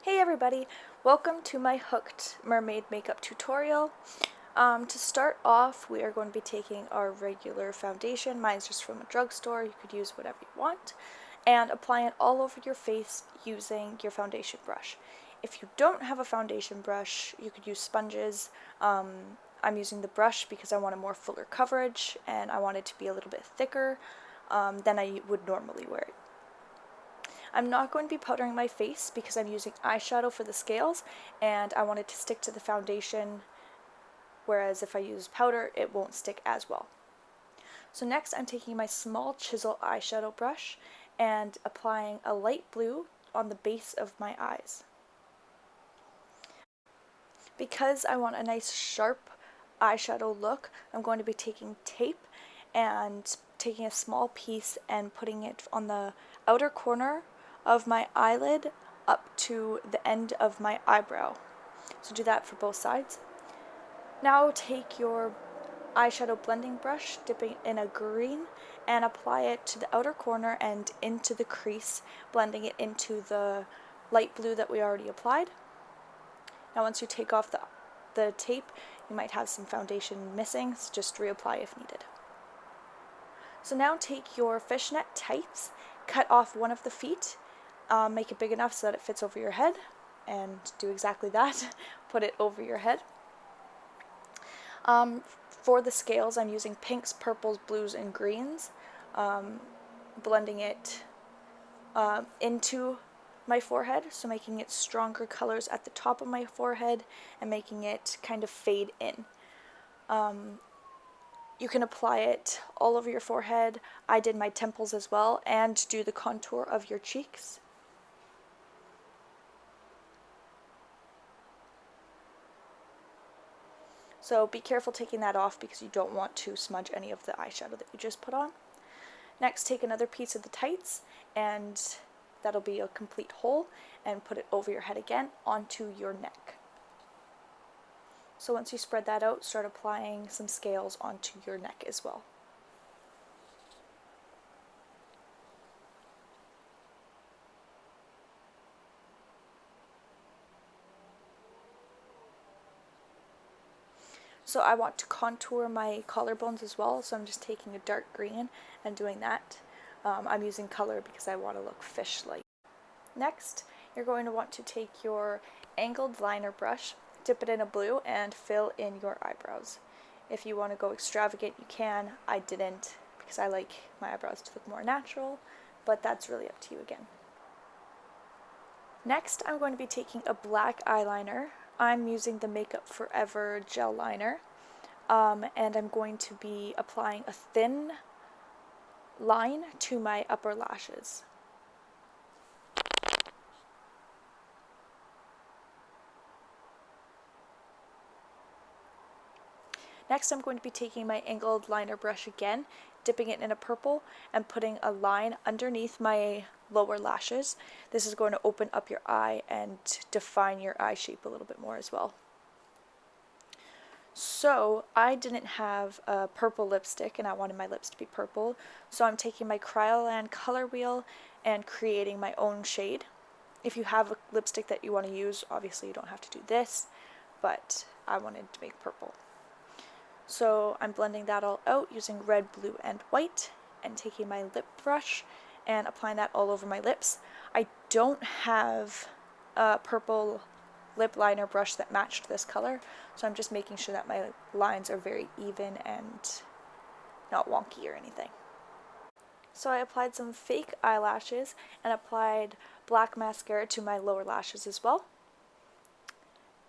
Hey everybody, welcome to my Hooked Mermaid makeup tutorial. To start off, we are going to be taking our regular foundation, mine's just from a drugstore, you could use whatever you want, and applying it all over your face using your foundation brush. If you don't have a foundation brush, you could use sponges. I'm using the brush because I want a more fuller coverage and I want it to be a little bit thicker than I would normally wear it. I'm not going to be powdering my face because I'm using eyeshadow for the scales and I want it to stick to the foundation, whereas if I use powder it won't stick as well. So next I'm taking my small chisel eyeshadow brush and applying a light blue on the base of my eyes. Because I want a nice sharp eyeshadow look, I'm going to be taking tape and taking a small piece and putting it on the outer corner of my eyelid up to the end of my eyebrow. So do that for both sides. Now take your eyeshadow blending brush, dipping in a green, and apply it to the outer corner and into the crease, blending it into the light blue that we already applied. Now once you take off the tape, you might have some foundation missing, so just reapply if needed. So now take your fishnet tights, cut off one of the feet, make it big enough so that it fits over your head, and do exactly that. Put it over your head. For the scales, I'm using pinks, purples, blues, and greens, blending it into my forehead, so making it stronger colors at the top of my forehead and making it kind of fade in. You can apply it all over your forehead. I did my temples as well, and do the contour of your cheeks. So be careful taking that off because you don't want to smudge any of the eyeshadow that you just put on. Next, take another piece of the tights, and that'll be a complete hole, and put it over your head again onto your neck. So once you spread that out, start applying some scales onto your neck as well. So I want to contour my collarbones as well, so I'm just taking a dark green and doing that. I'm using color because I want to look fish-like. Next, you're going to want to take your angled liner brush, dip it in a blue, and fill in your eyebrows. If you want to go extravagant, you can. I didn't because I like my eyebrows to look more natural, but that's really up to you again. Next, I'm going to be taking a black eyeliner. I'm using the Makeup Forever gel liner, and I'm going to be applying a thin line to my upper lashes. Next, I'm going to be taking my angled liner brush again, dipping it in a purple, and putting a line underneath my lower lashes. This is going to open up your eye and define your eye shape a little bit more as well. So I didn't have a purple lipstick and I wanted my lips to be purple, so I'm taking my Kryolan color wheel and creating my own shade. If you have a lipstick that you want to use, obviously you don't have to do this, but I wanted to make purple. So I'm blending that all out using red, blue, and white, and taking my lip brush and applying that all over my lips. I don't have a purple lip liner brush that matched this color, so I'm just making sure that my lines are very even and not wonky or anything. So I applied some fake eyelashes and applied black mascara to my lower lashes as well.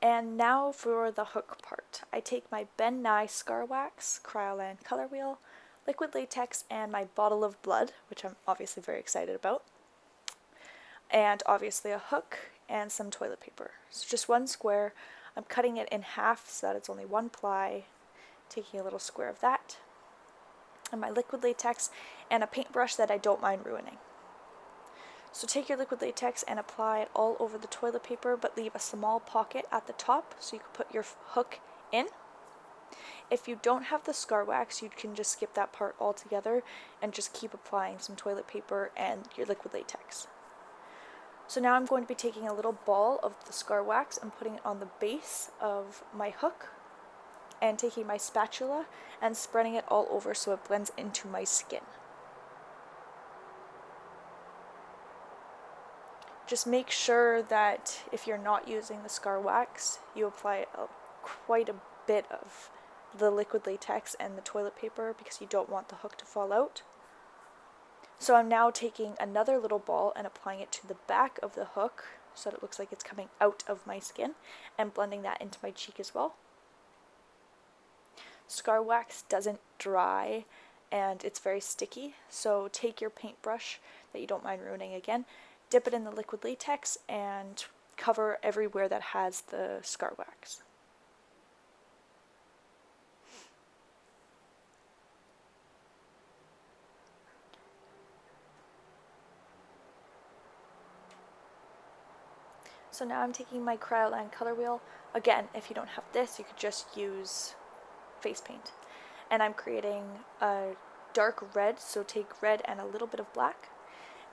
And now for the hook part. I take my Ben Nye Scar Wax, Kryolan color wheel, liquid latex, and my bottle of blood, which I'm obviously very excited about, and obviously a hook and some toilet paper. So just one square. I'm cutting it in half so that it's only one ply, taking a little square of that, and my liquid latex, and a paintbrush that I don't mind ruining. So take your liquid latex and apply it all over the toilet paper, but leave a small pocket at the top so you can put your hook in. If you don't have the scar wax, you can just skip that part altogether and just keep applying some toilet paper and your liquid latex. So now I'm going to be taking a little ball of the scar wax and putting it on the base of my hook, and taking my spatula and spreading it all over so it blends into my skin. Just make sure that if you're not using the scar wax, you apply quite a bit of the liquid latex and the toilet paper because you don't want the hook to fall out. So I'm now taking another little ball and applying it to the back of the hook so that it looks like it's coming out of my skin, and blending that into my cheek as well. Scar wax doesn't dry and it's very sticky, so take your paintbrush that you don't mind ruining again, dip it in the liquid latex, and cover everywhere that has the scar wax. So now I'm taking my Kryolan color wheel. Again, if you don't have this, you could just use face paint. And I'm creating a dark red, so take red and a little bit of black,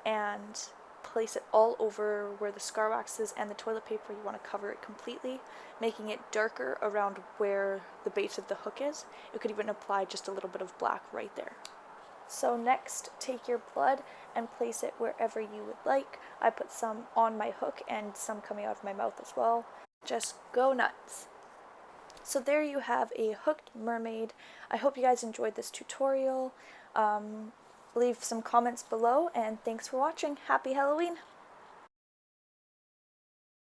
and place it all over where the scar wax is and the toilet paper. You want to cover it completely, making it darker around where the base of the hook is. You could even apply just a little bit of black right there. So next, take your blood and place it wherever you would like. I put some on my hook and some coming out of my mouth as well. Just go nuts. So there you have a hooked mermaid. I hope you guys enjoyed this tutorial. Leave some comments below, and thanks for watching. Happy Halloween!